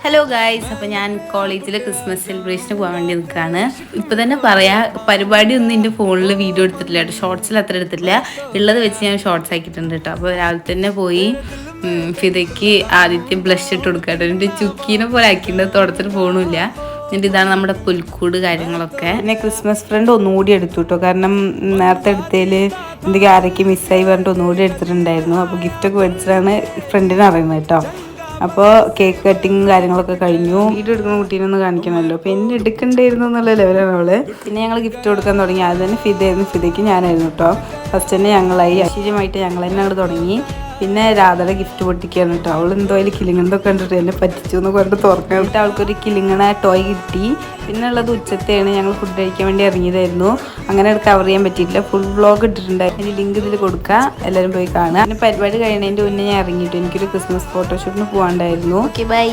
Hello guys, അപ്പോൾ ഞാൻ കോളേജിലെ ക്രിസ്മസ് സെലിബ്രേഷന് പോകാൻ വേണ്ടി നിൽക്കുകയാണ്. ഇപ്പോൾ തന്നെ പറയാം, പരിപാടിയൊന്നും എൻ്റെ ഫോണിൽ വീഡിയോ എടുത്തിട്ടില്ല കേട്ടോ, ഷോർട്സിൽ അത്ര എടുത്തിട്ടില്ല. ഉള്ളത് വെച്ച് ഞാൻ ഷോർട്സ് ആക്കിയിട്ടുണ്ട് കേട്ടോ. അപ്പോൾ രാവിലെ തന്നെ പോയി ഫിദയ്ക്ക് ആദ്യത്തെ ബ്ലഷ് ഇട്ട് കൊടുക്കുക കേട്ടോ. എൻ്റെ ചുക്കീനെ പോലെ ആക്കിയിട്ടുണ്ട്, തുടച്ചിട്ട് പോകണില്ല. എന്നിട്ട് ഇതാണ് നമ്മുടെ പുൽക്കൂട് കാര്യങ്ങളൊക്കെ. പിന്നെ ക്രിസ്മസ് ഫ്രണ്ട് ഒന്നുകൂടി എടുത്തു കേട്ടോ, കാരണം നേരത്തെ എടുത്തതിൽ എന്തെങ്കിലും ആരൊക്കെ മിസ്സായി പറഞ്ഞിട്ട് ഒന്നുകൂടി എടുത്തിട്ടുണ്ടായിരുന്നു. അപ്പോൾ ഗിഫ്റ്റൊക്കെ മേടിച്ചിട്ടാണ് ഫ്രണ്ടിനെ അറിയുന്നത് കേട്ടോ. അപ്പോൾ കേക്ക് കട്ടിങ് കാര്യങ്ങളൊക്കെ കഴിഞ്ഞു. വീഡിയോ എടുക്കുന്ന കുട്ടീനൊന്ന് കാണിക്കണമല്ലോ, അപ്പോൾ എന്നെ എടുക്കണ്ടായിരുന്നു എന്നുള്ള ലെവലാണ് അവള്. പിന്നെ ഞങ്ങൾ ഗിഫ്റ്റ് കൊടുക്കാൻ തുടങ്ങി. അത് തന്നെ ഫിദയായിരുന്നു, ഫിദയ്ക്ക് ഞാനായിരുന്നു കേട്ടോ. ഫസ്റ്റ് തന്നെ ഞങ്ങളായി ഐശ്വര്യമായിട്ട് ഞങ്ങൾ തന്നെ അങ്ങോട്ട് തുടങ്ങി. പിന്നെ രാധയുടെ ഗിഫ്റ്റ് പൊട്ടിക്കുകയാണ് കേട്ടോ. അവൾ എന്തോ അതിൽ കിളിങ്ങണതൊക്കെ കണ്ടിട്ട് എന്നെ പറ്റിച്ചു എന്ന് പറഞ്ഞിട്ട് തുറക്കാനിട്ട് അവൾക്കൊരു കിളിങ്ങണ ടോയ് കിട്ടി. പിന്നെ ഉള്ളത് ഉച്ചത്തെയാണ്, ഞങ്ങൾ ഫുഡ് കഴിക്കാൻ വേണ്ടി ഇറങ്ങിയതായിരുന്നു. അങ്ങനെ കവർ ചെയ്യാൻ പറ്റിയിട്ടില്ല. ഫുൾ വ്ളോഗ് ഇട്ടിട്ടുണ്ടായിരുന്നു. അതിന് ലിങ്ക് ഇതിൽ കൊടുക്കുക, എല്ലാവരും പോയി കാണുക. പിന്നെ പരിപാടി കഴിയുന്നതിൻ്റെ മുന്നേ ഞാൻ ഇറങ്ങിയിട്ടു. എനിക്കൊരു ക്രിസ്മസ് ഫോട്ടോഷൂട്ടിന് പോകാണ്ടായിരുന്നു. Okay by.